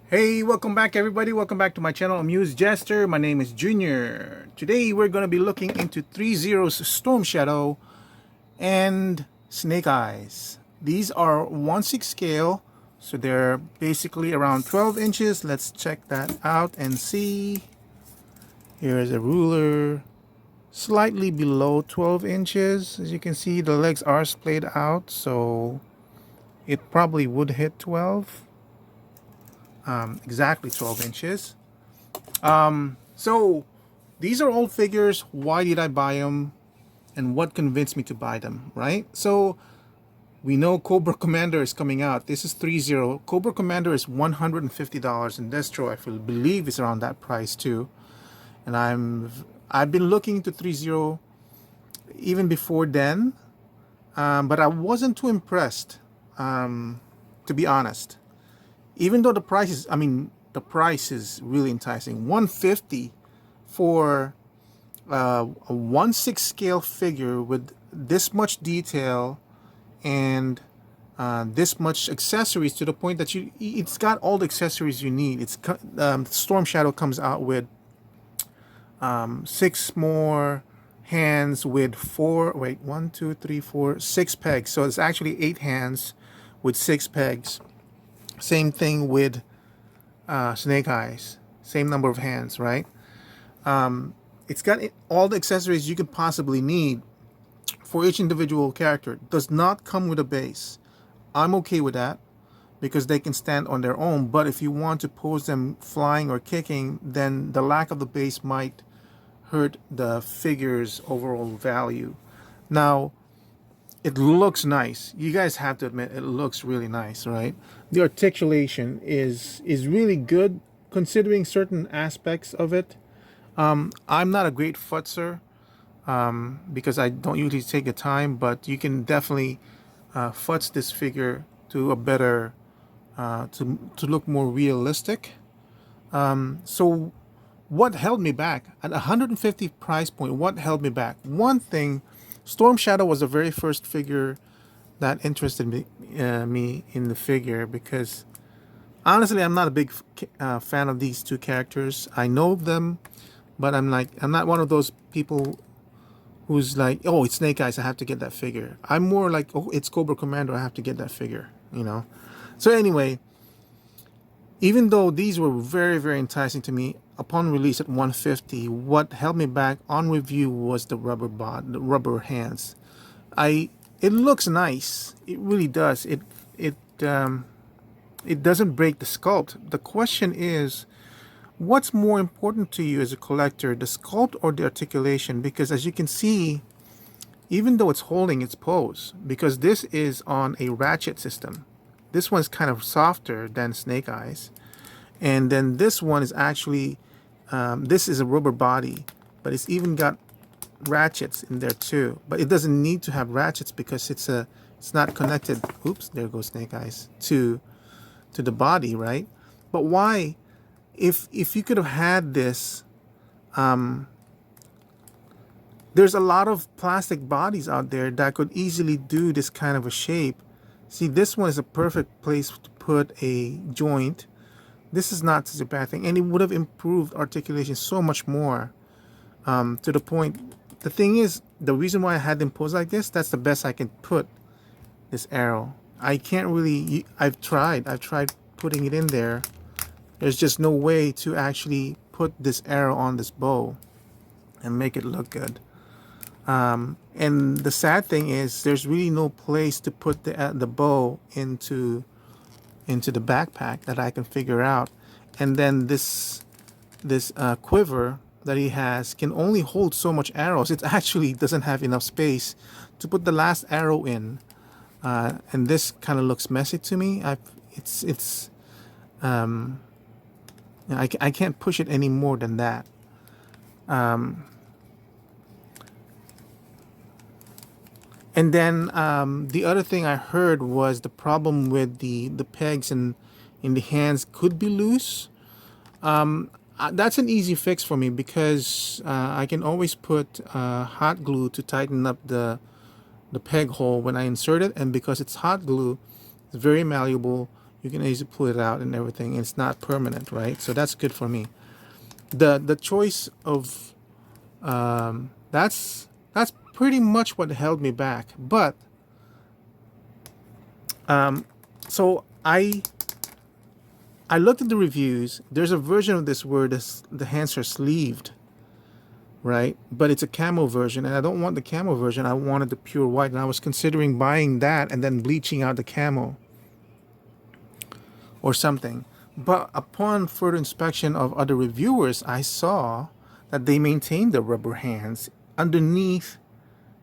Hey, welcome back everybody. Welcome back to my channel, Amused Jester. My name is Junior. Today we're going to be looking into Threezero's Storm Shadow and Snake Eyes. These are 1/6 scale, so they're basically around 12 inches. Let's check that out and see. Here's a ruler, slightly below 12 inches. As you can see, the legs are splayed out, so it probably would hit 12. Exactly 12 inches. So these are old figures. Why did I buy them? And what convinced me to buy them, right? So we know Cobra Commander is coming out. This is 3-0. Cobra Commander is $150, and Destro, I believe, is around that price too. And I've been looking into 3-0 even before then, but I wasn't too impressed, to be honest. Even though the price is, the price is really enticing. 150 for a 1/6 scale figure with this much detail and this much accessories, to the point that it's got all the accessories you need. Storm Shadow comes out with 6 more hands with 6 pegs. So it's actually 8 hands with 6 pegs. Same thing with Snake Eyes. Same number of hands, right? It's got all the accessories you could possibly need for each individual character. It does not come with a base. I'm okay with that because they can stand on their own. But if you want to pose them flying or kicking, then the lack of the base might hurt the figure's overall value. Now, it looks nice. You guys have to admit it looks really nice, right? The articulation is really good considering certain aspects of it. I'm not a great futzer because I don't usually take the time, but you can definitely futz this figure to a better to look more realistic. So what held me back at 150 price point? What held me back? One thing, Storm Shadow was the very first figure that interested me in the figure, because honestly, I'm not a big fan of these two characters. I know them, but I'm not one of those people who's like, oh, it's Snake Eyes, I have to get that figure. I'm more like, oh, it's Cobra Commander, I have to get that figure, you know. So anyway, even though these were very, very enticing to me upon release at 150, what held me back on review was the rubber hands. It looks nice. It really does. It doesn't break the sculpt. The question is, what's more important to you as a collector, the sculpt or the articulation? Because as you can see, even though it's holding its pose, because this is on a ratchet system, this one's kind of softer than Snake Eyes. And then this one is actually, this is a rubber body, but it's even got ratchets in there too. But it doesn't need to have ratchets because it's not connected. Oops, there goes Snake Eyes to the body, right? But why? If you could have had this, there's a lot of plastic bodies out there that could easily do this kind of a shape. See, this one is a perfect place to put a joint. This is not such a bad thing, and it would have improved articulation so much more. To the point, the thing is, the reason why I had them pose like this, that's the best I can put this arrow. I can't really, I've tried putting it in there. There's just no way to actually put this arrow on this bow and make it look good. And the sad thing is, there's really no place to put the bow into the backpack that I can figure out. And then this quiver that he has can only hold so much arrows. It actually doesn't have enough space to put the last arrow in. And this kind of looks messy to me. I can't push it any more than that. And then the other thing I heard was the problem with the pegs in the hands could be loose. That's an easy fix for me because I can always put hot glue to tighten up the peg hole when I insert it. And because it's hot glue, it's very malleable. You can easily pull it out and everything. And it's not permanent, right? So that's good for me. The choice of that's pretty much what held me back. But so I looked at the reviews. There's a version of this where the hands are sleeved, right? But it's a camo version, and I don't want the camo version. I wanted the pure white, and I was considering buying that and then bleaching out the camo or something. But upon further inspection of other reviewers, I saw that they maintained the rubber hands underneath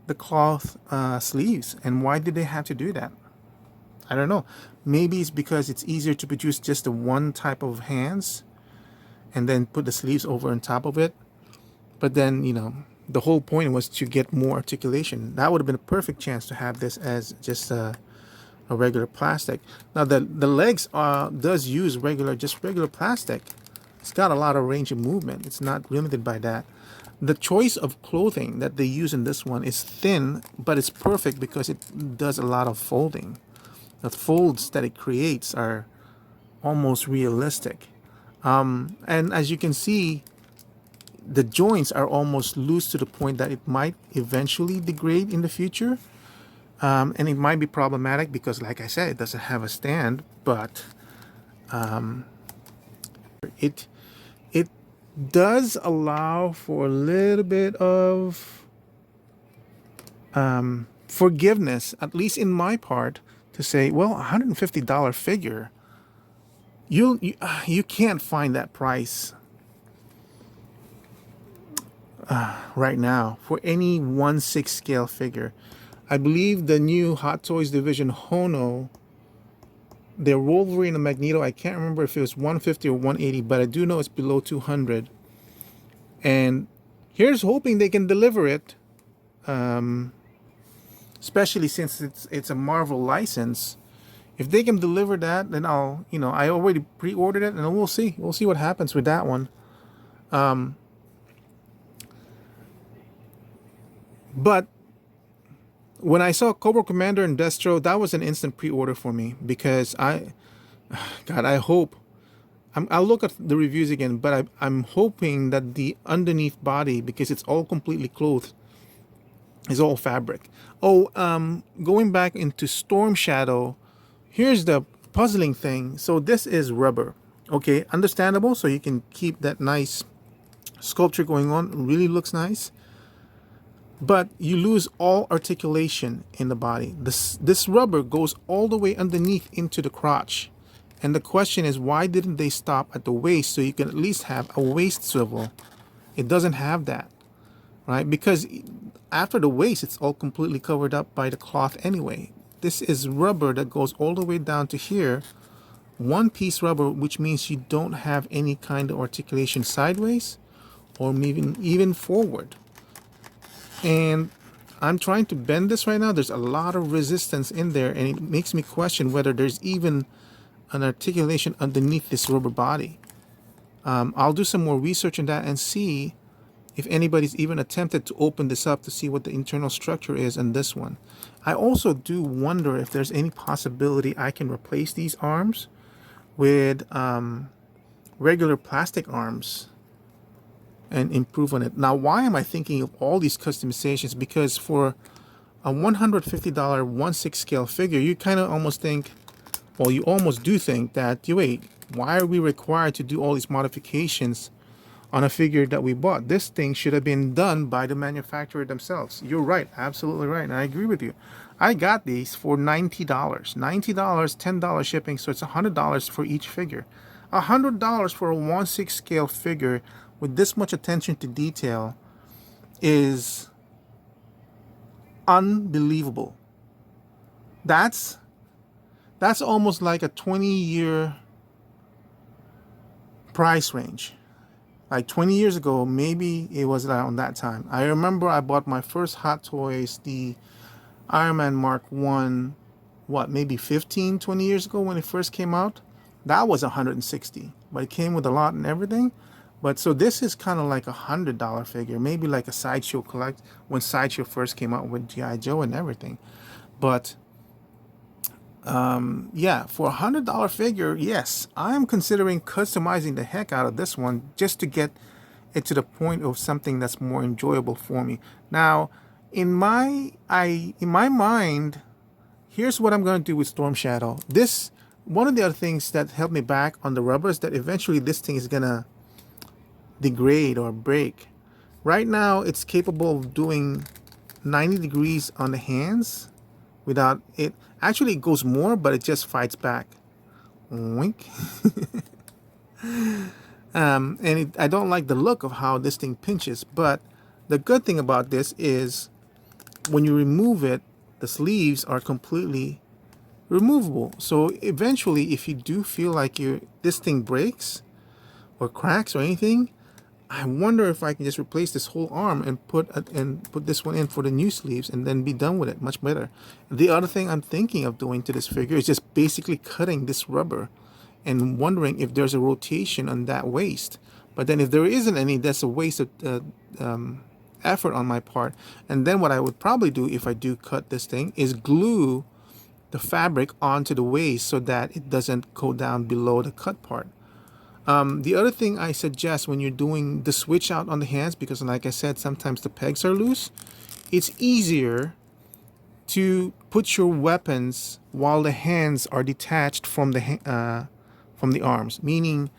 the cloth sleeves. And why did they have to do that? I don't know. Maybe it's because it's easier to produce just the one type of hands and then put the sleeves over on top of it. But then, you know, the whole point was to get more articulation. That would have been a perfect chance to have this as just a regular plastic. Now the legs does use regular plastic. It's got a lot of range of movement. It's not limited by that. The choice of clothing that they use in this one is thin, but it's perfect because it does a lot of folding. The folds that it creates are almost realistic. And as you can see, the joints are almost loose to the point that it might eventually degrade in the future. And it might be problematic because, like I said, it doesn't have a stand, but it does allow for a little bit of forgiveness, at least in my part, to say, well, $150 figure, you can't find that price right now for any 1/6 scale figure. I believe the new Hot Toys division Hono, their Wolverine and Magneto, I can't remember if it was 150 or 180, but I do know it's below 200. And here's hoping they can deliver it, especially since it's a Marvel license. If they can deliver that, then I'll, you know, I already pre-ordered it, and we'll see what happens with that one. But when I saw Cobra Commander and Destro, that was an instant pre-order for me because I hope, I'll look at the reviews again, but I'm hoping that the underneath body, because it's all completely clothed, is all fabric. Going back into Stormshadow, here's the puzzling thing. So this is rubber, okay, understandable. So you can keep that nice sculpture going on. It really looks nice. But you lose all articulation in the body. This rubber goes all the way underneath into the crotch. And the question is, why didn't they stop at the waist so you can at least have a waist swivel? It doesn't have that, right? Because after the waist, it's all completely covered up by the cloth anyway. This is rubber that goes all the way down to here. One piece rubber, which means you don't have any kind of articulation sideways or even forward. And I'm trying to bend this right now. There's a lot of resistance in there, and it makes me question whether there's even an articulation underneath this rubber body. I'll do some more research on that and see if anybody's even attempted to open this up to see what the internal structure is in this one. I also do wonder if there's any possibility I can replace these arms with regular plastic arms and improve on it. Now, why am I thinking of all these customizations? Because for a $150 1/6 scale figure, you kind of almost think, well, you almost do think that, wait, why are we required to do all these modifications on a figure that we bought? This thing should have been done by the manufacturer themselves. You're right, absolutely right, and I agree with you. I got these for $90. $90, $10 shipping, so it's $100 for each figure. $100 for a 1/6 scale figure with this much attention to detail is unbelievable. That's almost like a 20-year price range. Like 20 years ago, maybe it was around that time. I remember I bought my first Hot Toys, the Iron Man Mark 1, maybe 15, 20 years ago when it first came out. That was $160, but it came with a lot and everything. But so this is kind of like a $100 figure, maybe like a Sideshow collect when Sideshow first came out with G.I. Joe and everything. But Yeah, for $100 figure, yes, I'm considering customizing the heck out of this one just to get it to the point of something that's more enjoyable for me. Now, in my mind, here's what I'm going to do with Storm Shadow. This one of the other things that held me back on the rubber is that eventually this thing is gonna degrade or break. Right now, it's capable of doing 90 degrees on the hands without it. Actually, it goes more, but it just fights back. Wink. I don't like the look of how this thing pinches, but the good thing about this is when you remove it, the sleeves are completely removable. So eventually, if you do feel like this thing breaks or cracks or anything, I wonder if I can just replace this whole arm and put this one in for the new sleeves and then be done with it. Much better. The other thing I'm thinking of doing to this figure is just basically cutting this rubber and wondering if there's a rotation on that waist. But then if there isn't any, that's a waste of effort on my part. And then what I would probably do if I do cut this thing is glue the fabric onto the waist so that it doesn't go down below the cut part. The other thing I suggest when you're doing the switch out on the hands, because like I said, sometimes the pegs are loose, it's easier to put your weapons while the hands are detached from the arms. Meaning,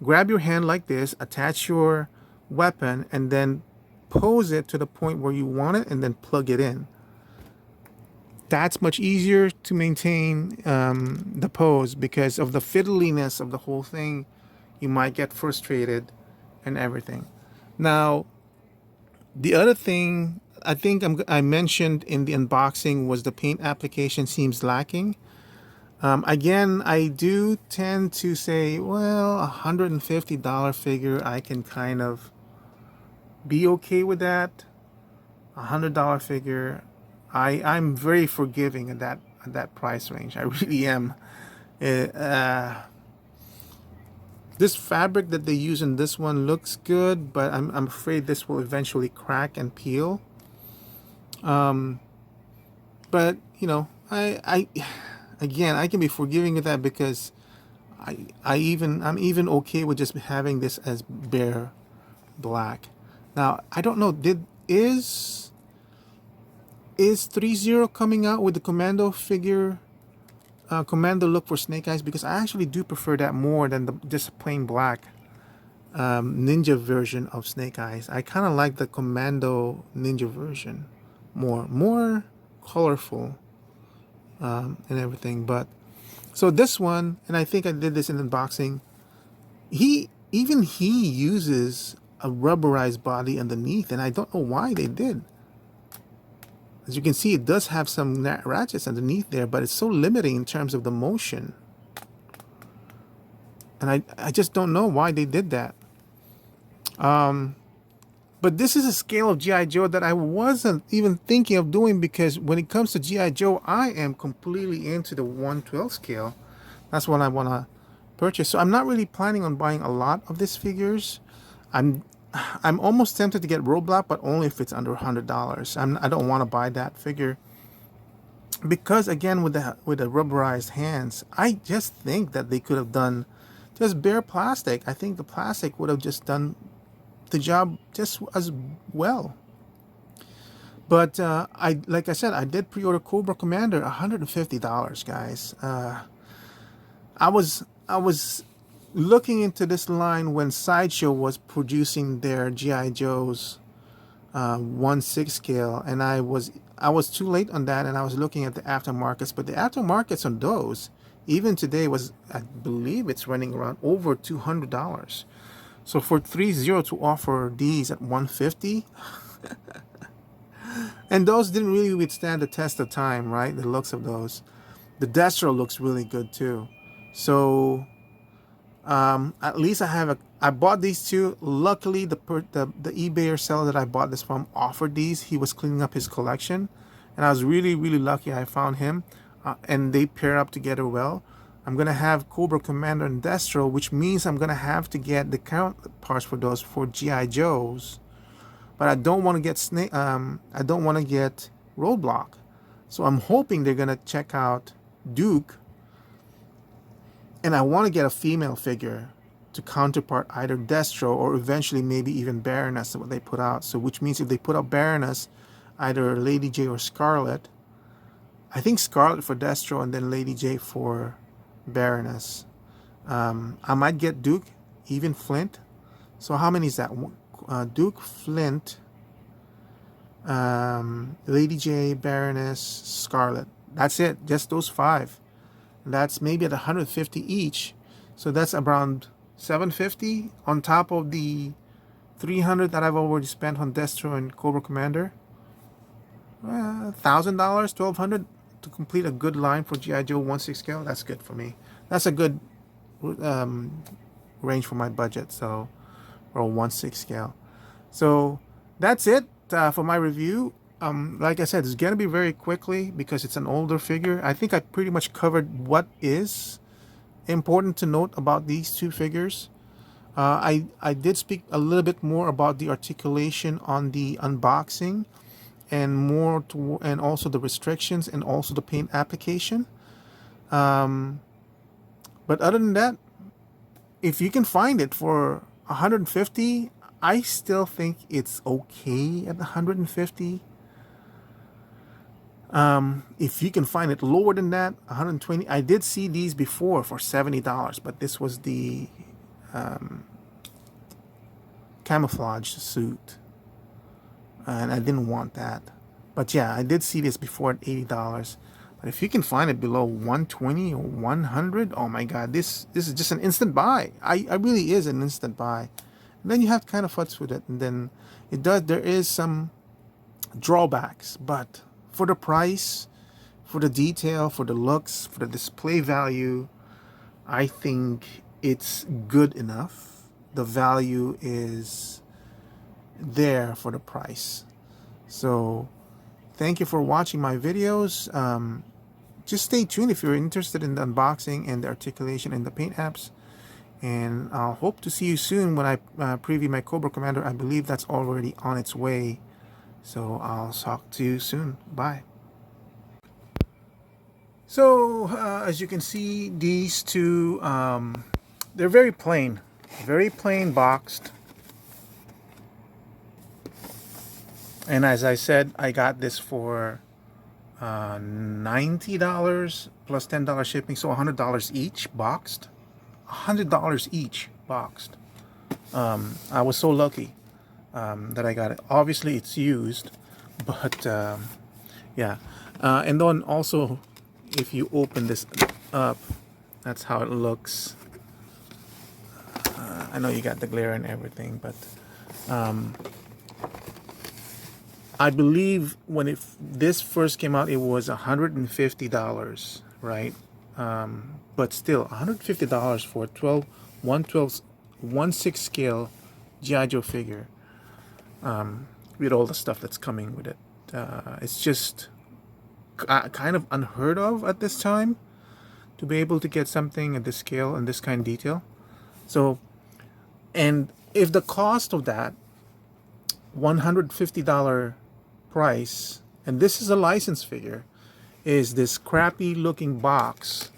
grab your hand like this, attach your weapon, and then pose it to the point where you want it, and then plug it in. That's much easier to maintain the pose because of the fiddliness of the whole thing. You might get frustrated and everything. Now, the other thing I think I mentioned in the unboxing was the paint application seems lacking. Again, I do tend to say, well, $150 figure, I can kind of be okay with that. $100 figure, I'm very forgiving at that price range. I really am. This fabric that they use in this one looks good, but I'm afraid this will eventually crack and peel. But you know, again, I can be forgiving with that because I'm even okay with just having this as bare black. Now I don't know. Is Threezero coming out with the commando figure? Commando look for Snake Eyes, because I actually do prefer that more than the just plain black ninja version of Snake Eyes. I kind of like the commando ninja version more colorful and everything. But so this one, and I think I did this in unboxing, he uses a rubberized body underneath, and I don't know why they did. As you can see, it does have some ratchets underneath there, but it's so limiting in terms of the motion. And I just don't know why they did that. But this is a scale of G.I. Joe that I wasn't even thinking of doing, because when it comes to G.I. Joe, I am completely into the 1/12 scale. That's what I want to purchase. So I'm not really planning on buying a lot of these figures. I'm almost tempted to get Roadblock, but only if it's under $100. I don't want to buy that figure because, again, with the rubberized hands, I just think that they could have done just bare plastic. I think the plastic would have just done the job just as well. But like I said, I did pre-order Cobra Commander, $150, guys. I was looking into this line when Sideshow was producing their G.I. Joe's 1/6 scale, and I was too late on that, and I was looking at the aftermarkets. But the aftermarkets on those, even today, I believe it's running around over $200. So for Threezero to offer these at $150, and those didn't really withstand the test of time, right? The looks of those. The Destro looks really good too. So at least I bought these two. Luckily, the eBay seller that I bought this from offered these. He was cleaning up his collection, and I was really lucky I found him, and they pair up together well. I'm gonna have Cobra Commander and Destro, which means I'm gonna have to get the counterparts for those for G.I. Joes, but I don't want to get I don't want to get Roadblock. So I'm hoping they're gonna check out Duke, and I want to get a female figure to counterpart either Destro or eventually maybe even Baroness, what they put out. So which means if they put out Baroness, either Lady J or Scarlet, I think Scarlet for Destro and then Lady J for Baroness. I might get Duke, even Flint. So how many is that? Duke, Flint, Lady J, Baroness, Scarlet. That's it. Just those 5. That's maybe at 150 each. So that's around 750 on top of the 300 that I've already spent on Destro and Cobra Commander. $1,000, 1,200 to complete a good line for G.I. Joe 1/6 scale. That's good for me. That's a good range for my budget. So, or a 1/6 scale. So that's it for my review. Like I said, it's going to be very quickly because it's an older figure. I think I pretty much covered what is important to note about these 2 figures. I did speak a little bit more about the articulation on the unboxing and more to, and also the restrictions and also the paint application. But other than that, if you can find it for 150, I still think it's okay at 150. If you can find it lower than that, 120. I did see these before for $70, but this was the camouflage suit, and I didn't want that. But yeah, I did see this before at $80. But if you can find it below 120 or 100, oh my God, this is just an instant buy. I really is an instant buy. And then you have to kind of futz with it, and then there is some drawbacks, but for the price, for the detail, for the looks, for the display value, I think it's good enough. The value is there for the price. So thank you for watching my videos. Just stay tuned if you're interested in the unboxing and the articulation and the paint apps. And I'll hope to see you soon when I preview my Cobra Commander. I believe that's already on its way. So I'll talk to you soon. Bye. So as you can see, these 2, they're very plain boxed. And as I said, I got this for $90 plus $10 shipping, so $100 each boxed. $100 each boxed. I was so lucky that I got it. Obviously, it's used, but yeah. And then also, if you open this up, that's how it looks. I know you got the glare and everything, but I believe when this first came out, it was $150, right? But still, $150 for a 1/6 scale G.I. Joe figure, with all the stuff that's coming with it. It's just kind of unheard of at this time to be able to get something at this scale and this kind of detail. So, and if the cost of that $150 price, and this is a license figure, is this crappy looking box,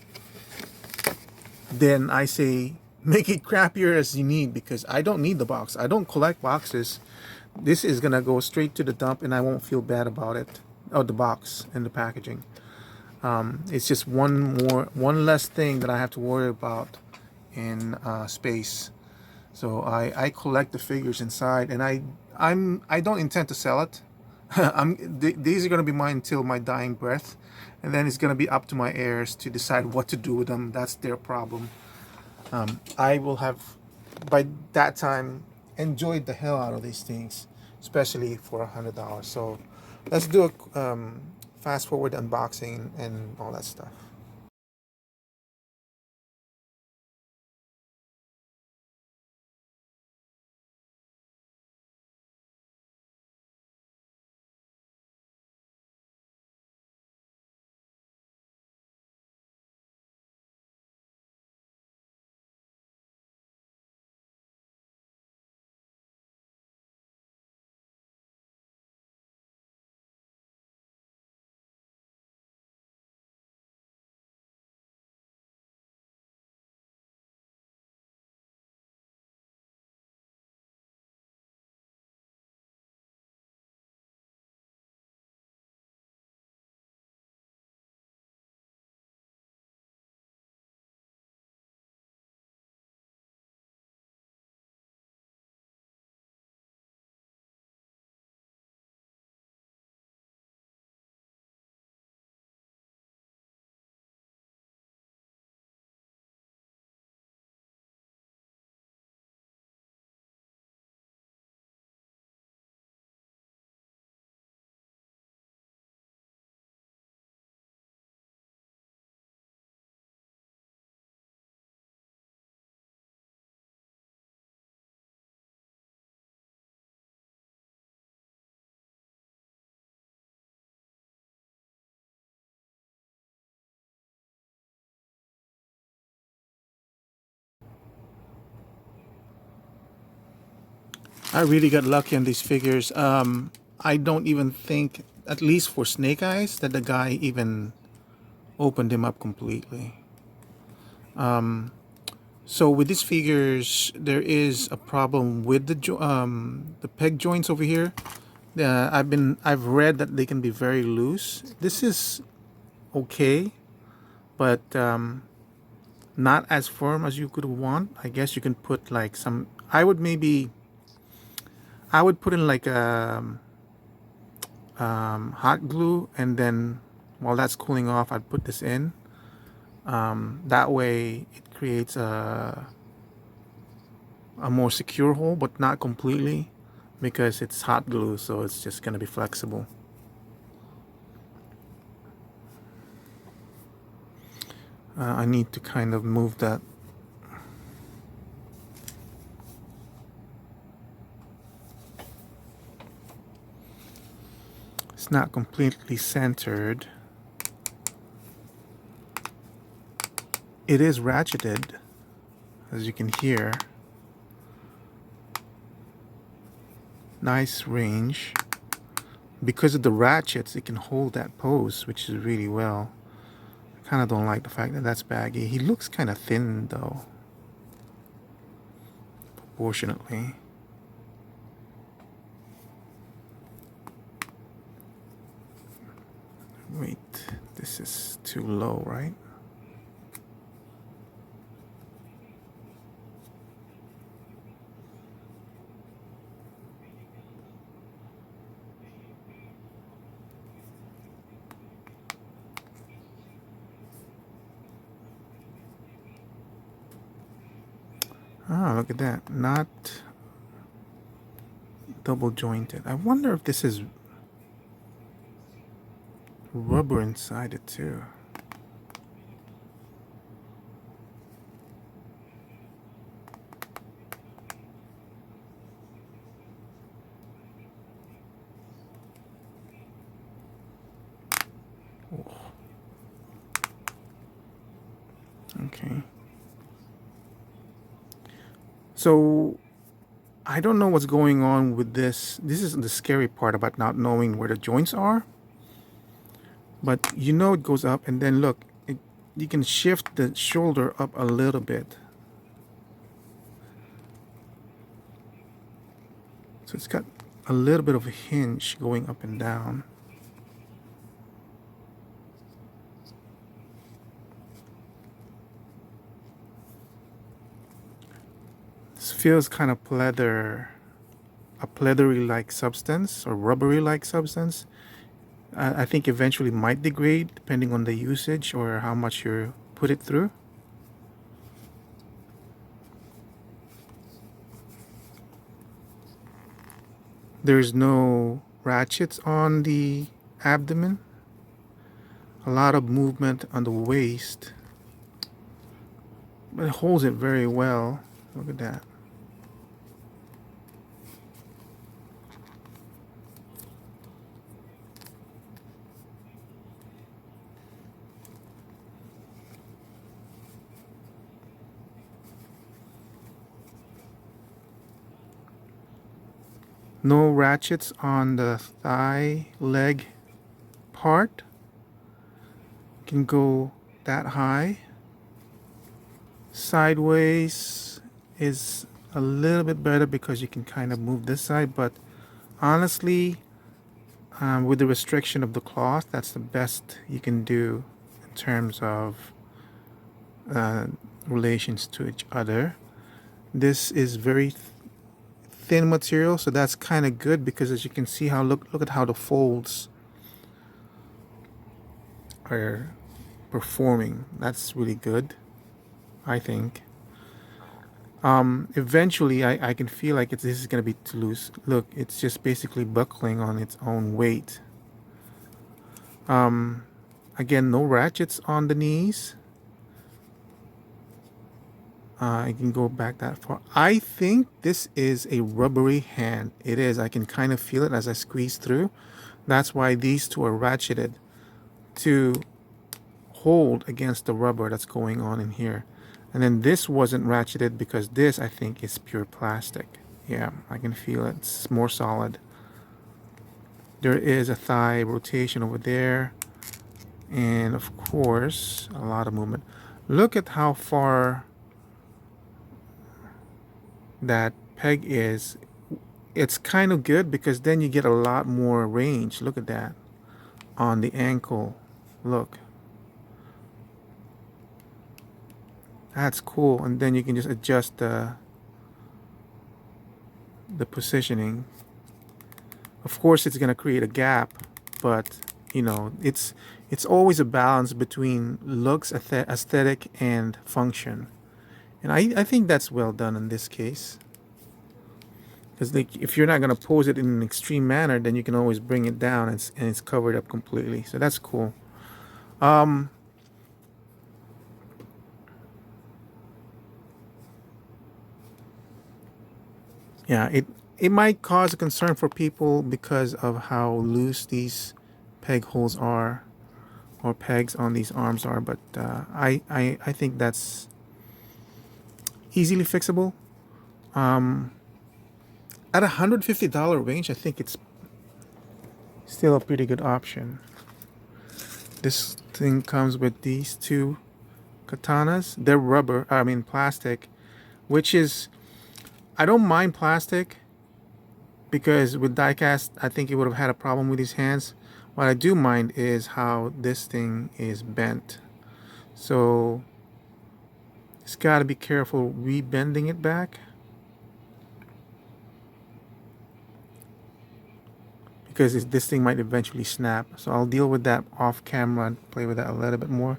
then I say make it crappier as you need, because I don't need the box. I don't collect boxes. This is gonna go straight to the dump and I won't feel bad about it. Oh, the box and the packaging. It's just one less thing that I have to worry about in space. So I collect the figures inside, and I don't intend to sell it. These are going to be mine until my dying breath, and then it's going to be up to my heirs to decide what to do with them. That's their problem. I will have, by that time, enjoyed the hell out of these things, especially for $100. So let's do a fast forward unboxing and all that stuff. I really got lucky on these figures. I don't even think, at least for Snake Eyes, that the guy even opened him up completely. So with these figures, there is a problem with the peg joints over here. I've read that they can be very loose. This is okay, but not as firm as you could want. I guess you can put like some. I would put in like hot glue, and then while that's cooling off, I'd put this in. That way, it creates a more secure hole, but not completely, because it's hot glue, so it's just gonna be flexible. I need to kind of move that. It's not completely centered. It is ratcheted, as you can hear. Nice range. Because of the ratchets, it can hold that pose, which is really well. I kind of don't like the fact that that's baggy. He looks kind of thin though, proportionately. Wait, this is too low, right? Ah, look at that. Not double jointed. I wonder if this is rubber inside it too. Oh. Okay. So I don't know what's going on with this. This is the scary part about not knowing where the joints are. But you know it goes up, and then look, you can shift the shoulder up a little bit. So it's got a little bit of a hinge going up and down. This feels kind of pleather, a pleathery-like substance or rubbery-like substance. I think eventually might degrade depending on the usage or how much you put it through. There's no ratchets on the abdomen. A lot of movement on the waist, but it holds it very well. Look at that. No ratchets on the thigh leg part. Can go that high. Sideways is a little bit better because you can kind of move this side, but honestly, with the restriction of the cloth, that's the best you can do in terms of relations to each other. This is very thin material, so that's kind of good because as you can see, look at how the folds are performing. That's really good, I think. Eventually I can feel like this is gonna be too loose. Look, it's just basically buckling on its own weight. Again, no ratchets on the knees. I can go back that far. I think this is a rubbery hand. It is. I can kind of feel it as I squeeze through. That's why these two are ratcheted to hold against the rubber that's going on in here. And then this wasn't ratcheted because this, I think, is pure plastic. Yeah, I can feel it. It's more solid. There is a thigh rotation over there, and of course a lot of movement. Look at how far that peg is. It's kind of good because then you get a lot more range. Look at that on the ankle. Look, that's cool. And then you can just adjust the positioning. Of course it's going to create a gap, but you know, it's always a balance between looks, aesthetic, and function. And I think that's well done in this case. Because like, if you're not going to pose it in an extreme manner, then you can always bring it down and it's covered up completely. So that's cool. Yeah, it might cause a concern for people because of how loose these peg holes are, or pegs on these arms are, but I think that's easily fixable. At $150 range, I think it's still a pretty good option. This thing comes with these two katanas. They're rubber, I mean plastic, which is, I don't mind plastic because with diecast, I think it would have had a problem with these hands. What I do mind is how this thing is bent. So it's got to be careful rebending it back, because this thing might eventually snap. So I'll deal with that off camera and play with that a little bit more.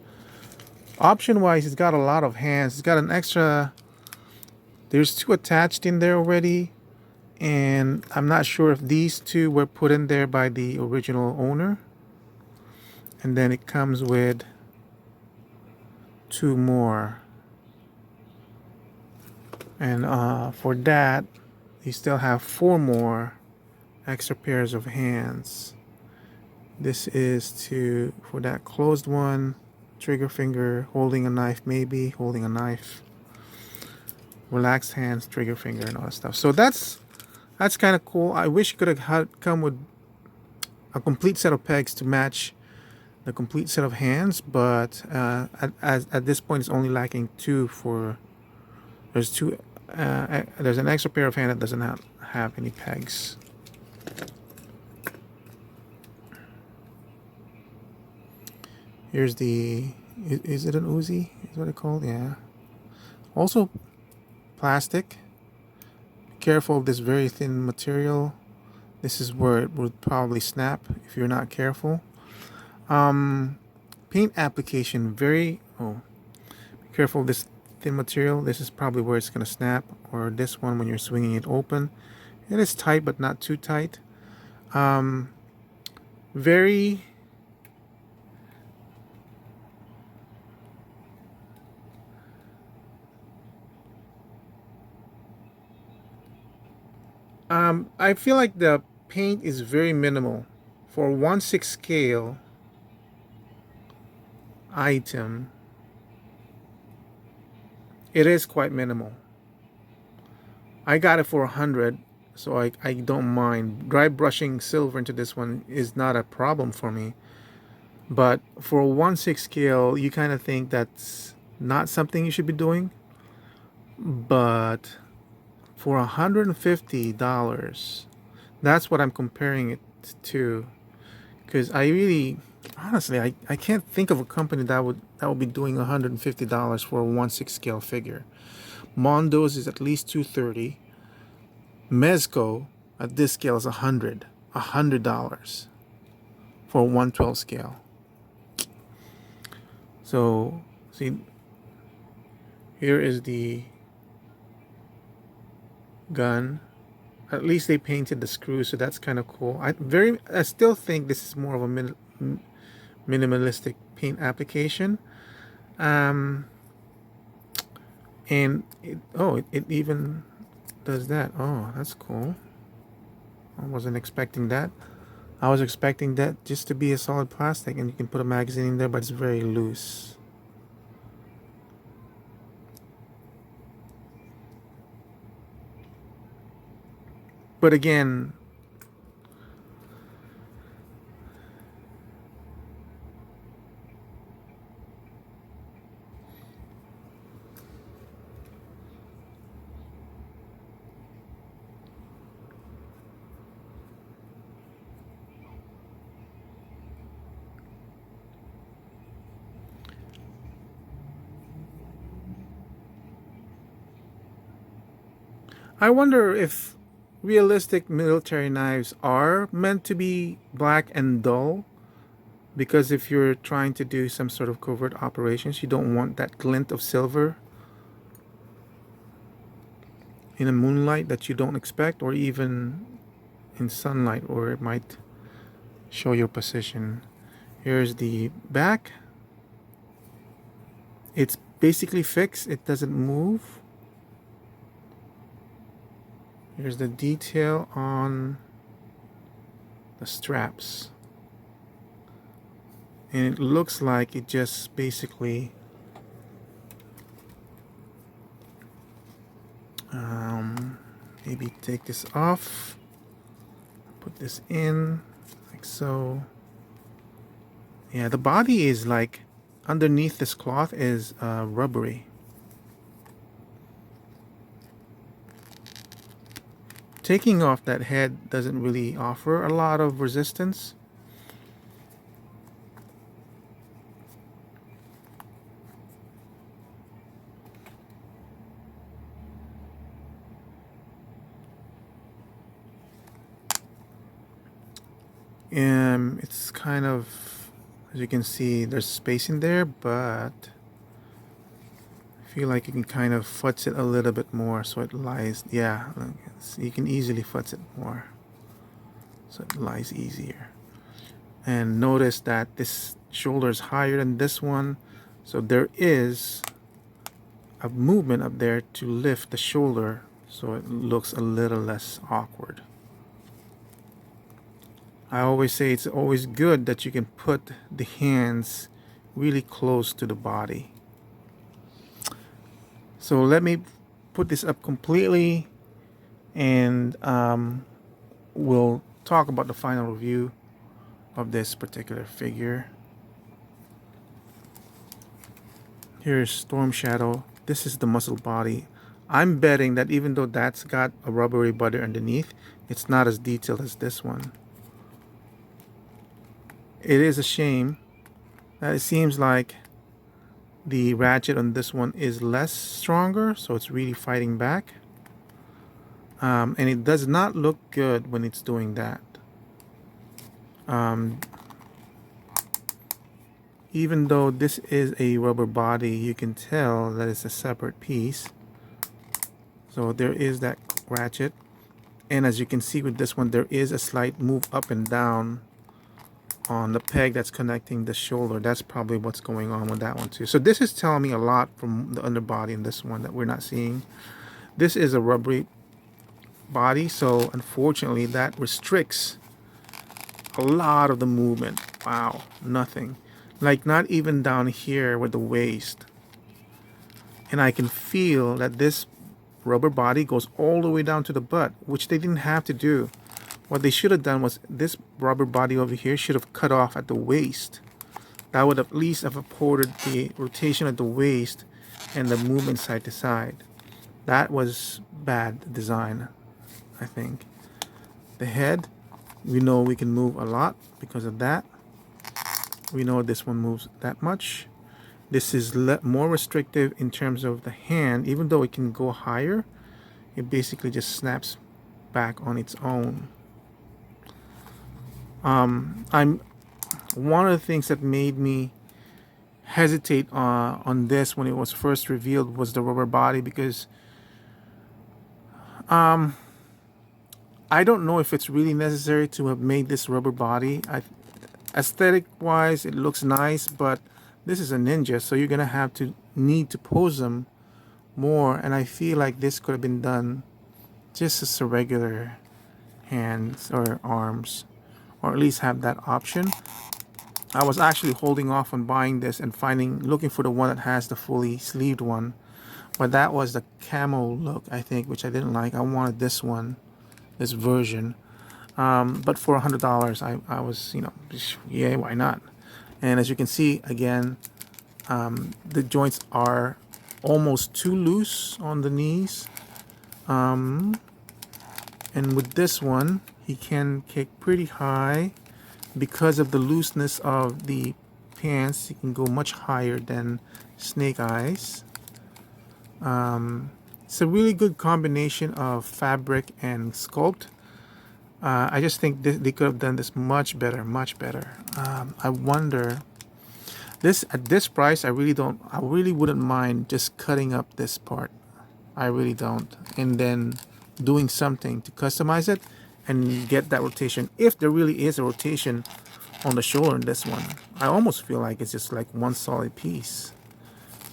Option wise, it's got a lot of hands. It's got an extra, there's two attached in there already, and I'm not sure if these two were put in there by the original owner. And then it comes with two more, and for that you still have four more extra pairs of hands. This is to, for that closed one, trigger finger, holding a knife, maybe holding a knife, relaxed hands, trigger finger, and all that stuff. So that's kind of cool. I wish it could have come with a complete set of pegs to match the complete set of hands, but at this point it's only lacking two. For there's two, there's an extra pair of hands that doesn't have any pegs. Here's the, is it an Uzi? Is what it's called? Yeah. Also plastic. Be careful of this very thin material. This is where it would probably snap if you're not careful. Paint application, very, be careful of this thin material. This is probably where it's going to snap, or this one when you're swinging it open. It is tight, but not too tight. Very I feel like the paint is very minimal for a 1/6 scale item. It is quite minimal. I got it for 100, so I don't mind. Dry brushing silver into this one is not a problem for me. But for a 1/6 scale, you kind of think that's not something you should be doing. But for $150, that's what I'm comparing it to. Because I really, honestly, I can't think of a company that would be doing $150 for a 1/6 scale figure. Mondo's is at least $230. Mezco at this scale is $100 for a 1/12 scale. So see, here is the gun. At least they painted the screws, so that's kind of cool. I still think this is more of a minimalistic paint application. And it even does that. Oh, that's cool. I wasn't expecting that. I was expecting that just to be a solid plastic, and you can put a magazine in there, but it's very loose. But again, I wonder if realistic military knives are meant to be black and dull, because if you're trying to do some sort of covert operations, you don't want that glint of silver in a moonlight that you don't expect, or even in sunlight, or it might show your position. Here's the back. It's basically fixed, it doesn't move. Here's the detail on the straps. And it looks like it just basically maybe take this off, put this in like so. Yeah, the body is like underneath this cloth is rubbery. Taking off that head doesn't really offer a lot of resistance. It's kind of, as you can see, there's space in there, but I feel like you can kind of futz it a little bit more so it lies, yeah, you can easily futz it more so it lies easier. And notice that this shoulder is higher than this one, so there is a movement up there to lift the shoulder so it looks a little less awkward. I always say it's always good that you can put the hands really close to the body. So let me put this up completely, and we'll talk about the final review of this particular figure. Here's Stormshadow. This is the muscle body. I'm betting that even though that's got a rubbery body underneath, it's not as detailed as this one. It is a shame that it seems like the ratchet on this one is less stronger, so it's really fighting back. And it does not look good when it's doing that. Even though this is a rubber body, you can tell that it's a separate piece. So there is that ratchet. And as you can see with this one, there is a slight move up and down on the peg that's connecting the shoulder. That's probably what's going on with that one too. So this is telling me a lot from the underbody in this one that we're not seeing. This is a rubbery body, so unfortunately that restricts a lot of the movement. Wow, nothing. Like not even down here with the waist. And I can feel that this rubber body goes all the way down to the butt, which they didn't have to do. What they should have done was this rubber body over here should have cut off at the waist. That would at least have supported the rotation of the waist and the movement side to side. That was bad design, I think. The head, we know we can move a lot because of that. We know this one moves that much. This is more restrictive in terms of the hand. Even though it can go higher, it basically just snaps back on its own. One of the things that made me hesitate on this when it was first revealed was the rubber body, because I don't know if it's really necessary to have made this rubber body. Aesthetic wise, it looks nice, but this is a ninja, so you're gonna need to pose them more, and I feel like this could have been done just as a regular hands or arms, or at least have that option. I was actually holding off on buying this and looking for the one that has the fully sleeved one, but that was the camo look, I think, which I didn't like. I wanted this one this version. But for $100, I was, you know, yeah, why not? And as you can see, again, the joints are almost too loose on the knees. And with this one, he can kick pretty high because of the looseness of the pants. He can go much higher than Snake Eyes. It's a really good combination of fabric and sculpt. I just think they could have done this much better, much better. I wonder, at this price, I really wouldn't mind just cutting up this part. I really don't. And then doing something to customize it and get that rotation. If there really is a rotation on the shoulder in this one, I almost feel like it's just like one solid piece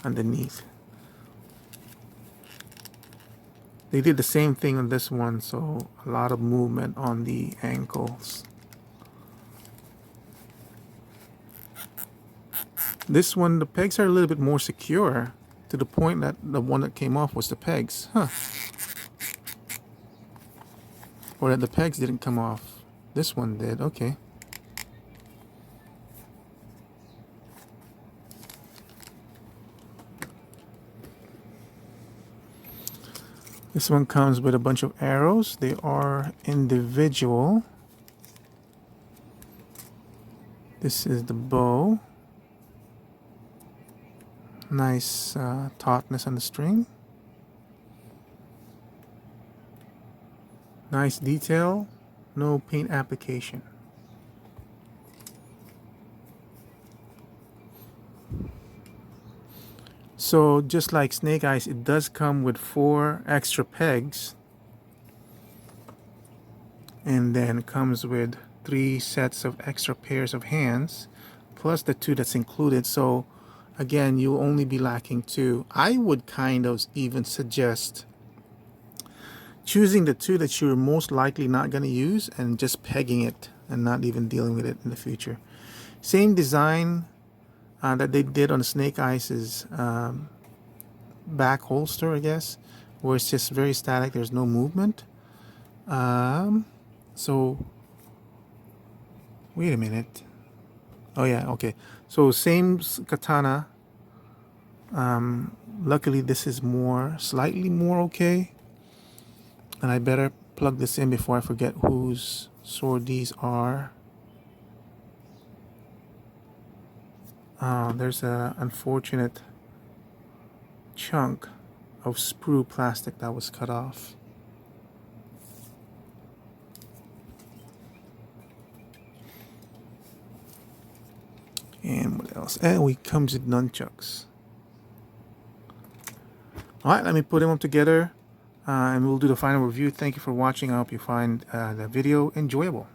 underneath. They did the same thing on this one, so a lot of movement on the ankles. This one, the pegs are a little bit more secure, to the point that the one that came off was the pegs. Huh. Or that the pegs didn't come off. This one did, okay. This one comes with a bunch of arrows. They are individual. This is the bow. Nice tautness on the string. Nice detail. No paint application. So just like Snake Eyes, it does come with 4 extra pegs, and then it comes with 3 sets of extra pairs of hands, plus the 2 that's included. So again, you'll only be lacking 2. I would kind of even suggest choosing the 2 that you're most likely not going to use and just pegging it and not even dealing with it in the future. Same design that they did on the Snake Eyes' back holster, I guess, where it's just very static, there's no movement. So wait a minute. Oh yeah, okay. So same katana. Luckily this is slightly more okay. And I better plug this in before I forget whose sword these are. There's an unfortunate chunk of sprue plastic that was cut off. And what else? And we comes with nunchucks. Alright, let me put them up together and we'll do the final review. Thank you for watching. I hope you find the video enjoyable.